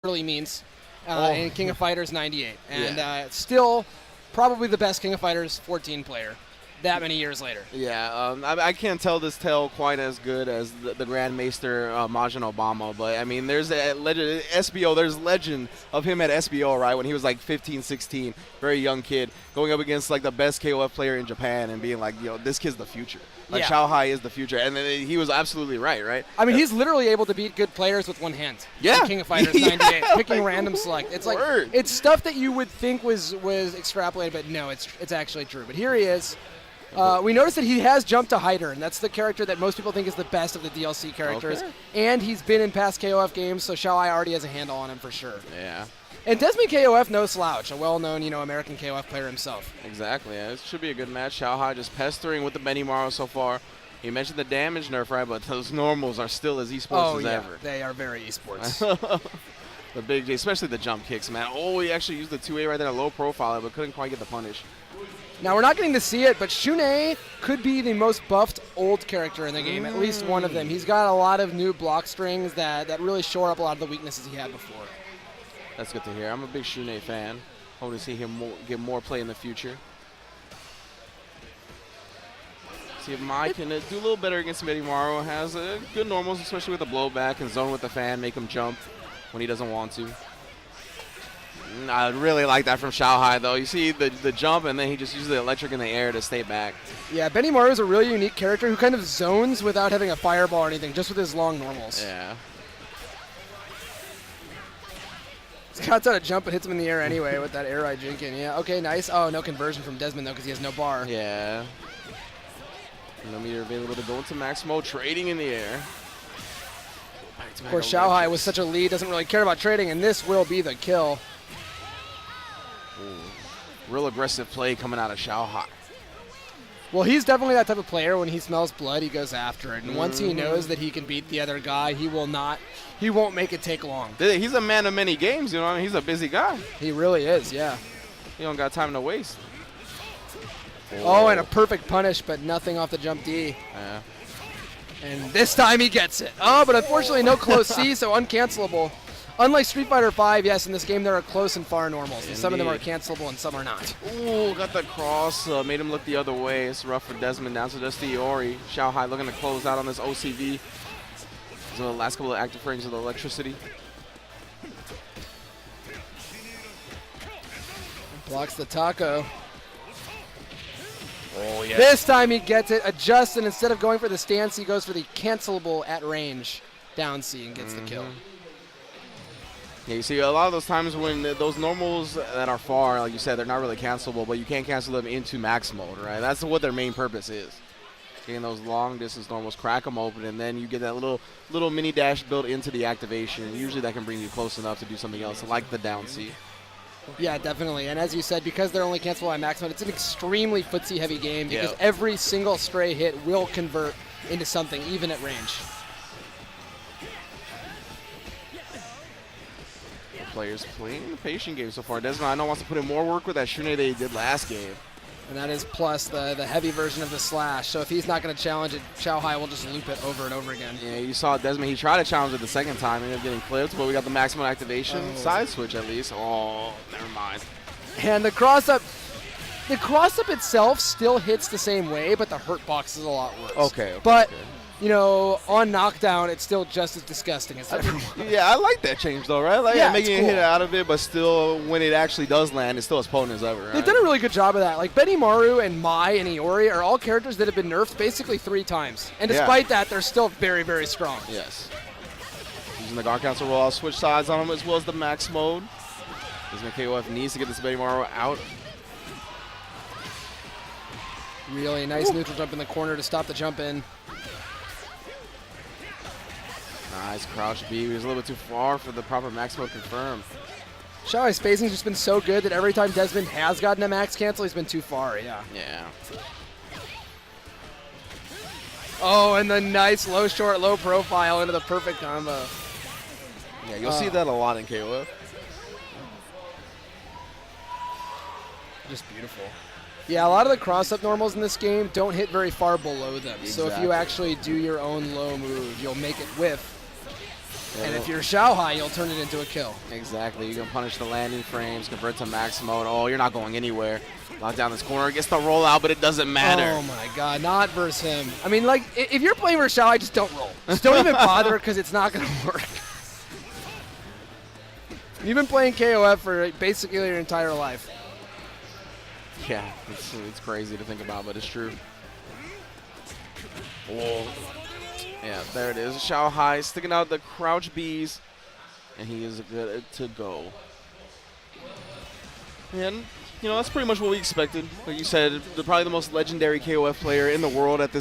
literally means in King of Fighters 98. And still probably the best King of Fighters 14 player that many years later. Yeah, I can't tell this tale quite as good as the Grand Maester Majin Obama, but I mean, there's a legend, SBO, there's legend of him at SBO, right, when he was like 15, 16, very young kid, going up against like the best KOF player in Japan and being like, this kid's the future. Like, Xiaohai is the future, and then he was absolutely right? I mean, he's literally able to beat good players with one hand. Yeah. In King of Fighters 98, picking random select. It's like, it's stuff that you would think was extrapolated, but no, it's actually true. But here he is. We noticed that he has jumped to Hider, and that's the character that most people think is the best of the DLC characters. Okay. And he's been in past KOF games, so Xiaohai already has a handle on him for sure. Yeah. And Desmond KOF, no slouch, a well-known, American KOF player himself. Exactly. Yeah. It should be a good match. Xiaohai just pestering with the Benimaru so far. You mentioned the damage nerf, right? But those normals are still as esports as ever. They are very esports. The big J, especially the jump kicks, man. Oh, he actually used the 2A right there, a low profile, but couldn't quite get the punish. Now, we're not getting to see it, but Shunei could be the most buffed old character in the game, at least one of them. He's got a lot of new block strings that really shore up a lot of the weaknesses he had before. That's good to hear. I'm a big Shunei fan. Hope to see him get more play in the future. See if Mai can do a little better against Benimaru. Has good normals, especially with the blowback and zone with the fan, make him jump when he doesn't want to. I really like that from Xiaohai, though. You see the jump, and then he just uses the electric in the air to stay back. Yeah, Benimaru is a really unique character who kind of zones without having a fireball or anything, just with his long normals. Yeah. Scott's out a jump and hits him in the air anyway with that air ride Jinkin. Yeah, okay, nice. Oh, no conversion from Desmond, though, because he has no bar. Yeah. No meter available to go into max mode, trading in the air. Of course, Xiaohai with such a lead doesn't really care about trading, and this will be the kill. Ooh. Real aggressive play coming out of Xiaohai. Well, he's definitely that type of player. When he smells blood, he goes after it. And once he knows that he can beat the other guy, he won't make it take long. He's a man of many games, I mean, he's a busy guy. He really is, yeah. He don't got time to waste. Oh, and a perfect punish, but nothing off the jump D. Yeah. And this time he gets it. Oh, but unfortunately no close C, so uncancelable. Unlike Street Fighter V, yes, in this game there are close and far normals. And some of them are cancelable and some are not. Ooh, got that cross. Made him look the other way. It's rough for Desmond. Down to just the Iori. Xiaohai looking to close out on this OCV. So the last couple of active frames of the electricity. Blocks the taco. Oh, yeah. This time he gets it. Adjusts, and instead of going for the stance, he goes for the cancelable at range down C and gets the kill. Yeah, you see a lot of those times when those normals that are far, like you said, they're not really cancelable, but you can't cancel them into max mode, right? That's what their main purpose is. Getting those long distance normals, crack them open, and then you get that little mini dash built into the activation. And usually that can bring you close enough to do something else, like the down C. Yeah, definitely. And as you said, because they're only cancelable by max mode, it's an extremely footsie-heavy game because every single stray hit will convert into something, even at range. Players playing the patient game so far. Desmond, I know, wants to put in more work with that Shunei that he did last game. And that is plus the heavy version of the slash. So if he's not going to challenge it, Xiaohai will just loop it over and over again. Yeah, you saw Desmond. He tried to challenge it the second time. He ended up getting clipped, but we got the maximum activation. Side switch at least. Oh, never mind. And the cross-up itself still hits the same way, but the hurt box is a lot worse. Okay. But on knockdown, it's still just as disgusting as everyone. Yeah, I like that change, though, right? Like, making a hit out of it, but still, when it actually does land, it's still as potent as ever. Right? They've done a really good job of that. Like, Benimaru and Mai and Iori are all characters that have been nerfed basically 3 times. And despite that, they're still very, very strong. Yes. Using the guard cancel roll, I'll switch sides on him as well as the max mode. Desmond KOF needs to get this Benimaru out. Really nice neutral jump in the corner to stop the jump in. Nice crouch B. He was a little bit too far for the proper max mode confirm. Xiaohai's spacing's just been so good that every time Desmond has gotten a max cancel, he's been too far, Yeah. Oh, and the nice low short, low profile into the perfect combo. Yeah, you'll see that a lot in KOF. Just beautiful. Yeah, a lot of the cross-up normals in this game don't hit very far below them. Exactly. So if you actually do your own low move, you'll make it whiff. And if you're Xiaohai, you'll turn it into a kill. Exactly. You can punish the landing frames, convert to max mode. Oh, you're not going anywhere. Lock down this corner, gets the rollout, but it doesn't matter. Oh my God, not versus him. I mean, like, if you're playing versus Xiaohai, just don't roll. Just don't even bother because it's not going to work. You've been playing KOF for basically your entire life. Yeah, it's crazy to think about, but it's true. Whoa. Yeah, there it is. Xiaohai sticking out the crouch Bs, and he is good to go. And, you know, that's pretty much what we expected. Like you said, probably the most legendary KOF player in the world at this